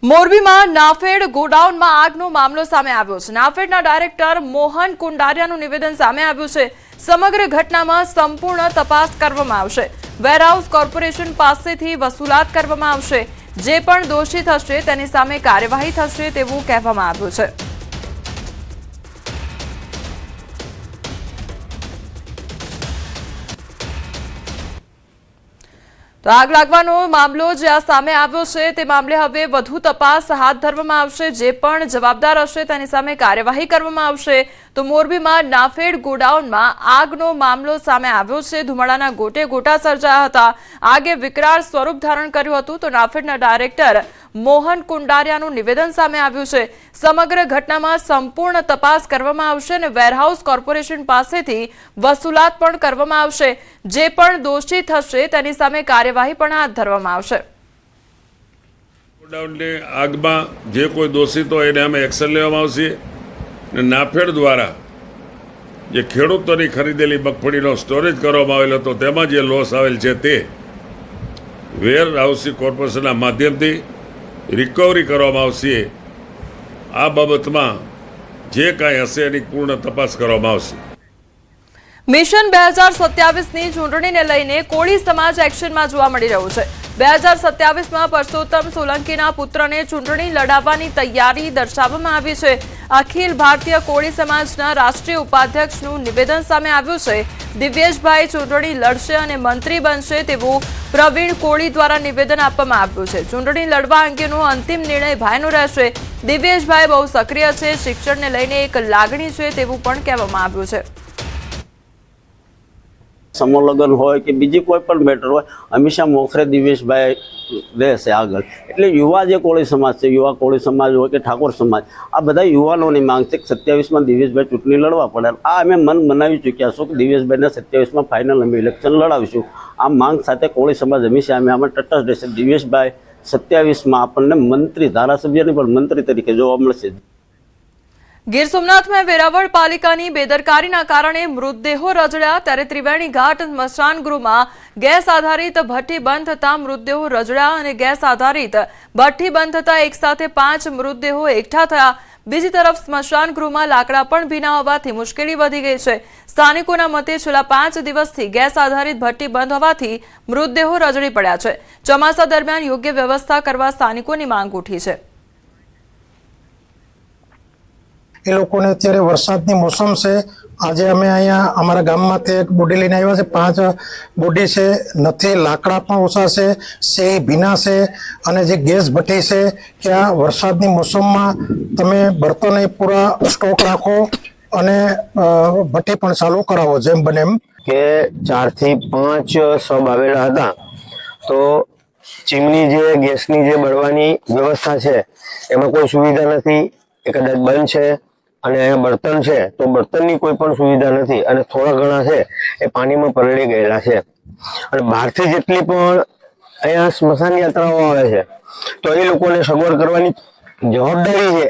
મોરબીમાં નાફેડ ગોડાઉનમાં આગનો મામલો સામે આવ્યો છે। નાફેડના ડાયરેક્ટર મોહન કુંડારિયાનું નિવેદન સામે આવ્યું છે। સમગ્ર ઘટનામાં સંપૂર્ણ તપાસ કરવામાં આવશે। વેરહાઉસ કોર્પોરેશન પાસેથી વસૂલાત કરવામાં આવશે। જે પણ દોષિત હશે તેની સામે કાર્યવાહી થશે તેવું કહેવામાં આવ્યું છે। તો આગ લાગવાનો મામલો જે આ સામે આવ્યો છે તે મામલે હવે વધુ તપાસ હાથ ધરવામાં આવશે। જે પણ જવાબદાર હશે તેની સામે કાર્યવાહી કરવામાં આવશે। તો મોરબીમાં નાફેડ ગોડાઉનમાં આગનો મામલો સામે આવ્યો છે। ધુમાડાના ગોટે ગોટા સર્જાયા હતા। આગે વિકરાળ સ્વરૂપ ધારણ કર્યું હતું। તો નાફેડના ડાયરેક્ટર મોહન કુંડારિયાનું નિવેદન સામે આવ્યું છે। સમગ્ર ઘટનામાં સંપૂર્ણ તપાસ કરવામાં આવશે અને વેરહાઉસ કોર્પોરેશન પાસેથી વસૂલાત પણ કરવામાં આવશે। જે પણ દોષિત હશે તેની સામે કાર્યવાહી પણ હાથ ધરવામાં આવશે। ગોડાઉનની આગમાં જે કોઈ દોષિત હોય એને અમે એક્શન લેવામાં આવશે। નાફેડ દ્વારા જે ખેડૂતોની ખરીદેલી મગફળીનો સ્ટોરેજ કરવામાં આવેલો હતો તેમાં જે લોસ આવેલ છે તે વેર હાઉસિંગ કોર્પોરેશનના માધ્યમથી રિકવરી કરવામાં આવશે। આ બાબતમાં જે કાંઈ હશે એની પૂર્ણ તપાસ કરવામાં આવશે। મિશન 2027ની ચૂંટણીને લઈને કોળી સમાજ એક્શનમાં જોવા મળી રહ્યું છે। 2027માં પરસોત્તમ સોલંકીના પુત્રને ચૂંટણી લડાવવાની તૈયારી દર્શાવવામાં આવી છે। અખિલ ભારતીય કોળી સમાજના રાષ્ટ્રીય ઉપાધ્યક્ષનું નિવેદન સામે આવ્યું છે। દિવ્યેશભાઈ ચૂંટણી લડશે અને મંત્રી બનશે તેવું પ્રવીણ કોળી દ્વારા નિવેદન આપવામાં આવ્યું છે। ચૂંટણી લડવા અંગેનો અંતિમ નિર્ણય ભાઈનો રહેશે। દિવ્યેશભાઈ બહુ સક્રિય છે। શિક્ષણને લઈને એક લાગણી છે તેવું પણ કહેવામાં આવ્યું છે। સમૂહ લગ્ન હોય કે બીજી કોઈ પણ મેટર હોય હંમેશા મોખરે દિવ્યેશભાઈ રહેશે આગળ। એટલે યુવા જે કોળી સમાજ છે, યુવા કોળી સમાજ હોય કે ઠાકોર સમાજ, આ બધા યુવાનોની માંગ છે કે 27માં દિવ્યેશભાઈ ચૂંટણી લડવા પડે। આ અમે મન બનાવી ચૂક્યા છું કે દિવ્યેશભાઈને 27માં ફાઇનલ અમે ઇલેક્શન લડાવીશું। આ માંગ સાથે કોળી સમાજ હંમેશા અમે આમાં તટસ્થ રહેશે। દિવ્યેશભાઈ 27માં આપણને મંત્રી, ધારાસભ્યની પણ મંત્રી તરીકે જોવા મળશે। ગીર સોમનાથમાં વેરાવળ પાલિકાની બેદરકારીના કારણે મૃતદેહો રજડ્યા। ત્યારે ત્રિવેણી ઘાટ સ્મશાન ગૃહમાં ગેસ આધારિત ભઠ્ઠી બંધ થતા મૃતદેહો રજડ્યા અને ગેસ આધારિત ભઠ્ઠી બંધ થતા એક સાથે 5 મૃતદેહો એકઠા થયા। બીજી તરફ સ્મશાન ગૃહમાં લાકડા પણ ભીના હોવાથી મુશ્કેલી વધી ગઈ છે। સ્થાનિકોના મતે છેલ્લા 5 દિવસથી ગેસ આધારિત ભઠ્ઠી બંધ હોવાથી મૃતદેહો રજડી પડ્યા છે। ચોમાસા દરમિયાન યોગ્ય વ્યવસ્થા કરવા સ્થાનિકોની માંગ ઉઠી છે। એ લોકોને અત્યારે વરસાદની મોસમ છે। આજે અમે અહીંયા અમારા ગામમાંથી એક બોડી લઈને આવ્યા છે। 5 બોડી છે, નથી લાકડા પણ ઓછા છે, સે ભીના છે અને જે ગેસ ભઠ્ઠી છે કે આ વરસાદની મોસમમાં તમે બર્તન પૂરા સ્ટોક રાખો અને ભઠ્ઠી પણ ચાલુ કરાવો જેમ બને એમ। કે 4 થી 5 સબ આવેલા હતા તો ચીમની જે ગેસની જે બળવાની વ્યવસ્થા છે એમાં કોઈ સુવિધા નથી, એ કદાચ બંધ છે। અને અહીંયા બર્તન છે તો બર્તનની કોઈ પણ સુવિધા નથી અને થોડા ઘણા છે એ પાણીમાં પલળી ગયેલા છે। અને બહારથી જેટલી પણ અહીંયા સ્મશાન યાત્રાઓ આવે છે તો એ લોકોને સગવડ કરવાની જવાબદારી છે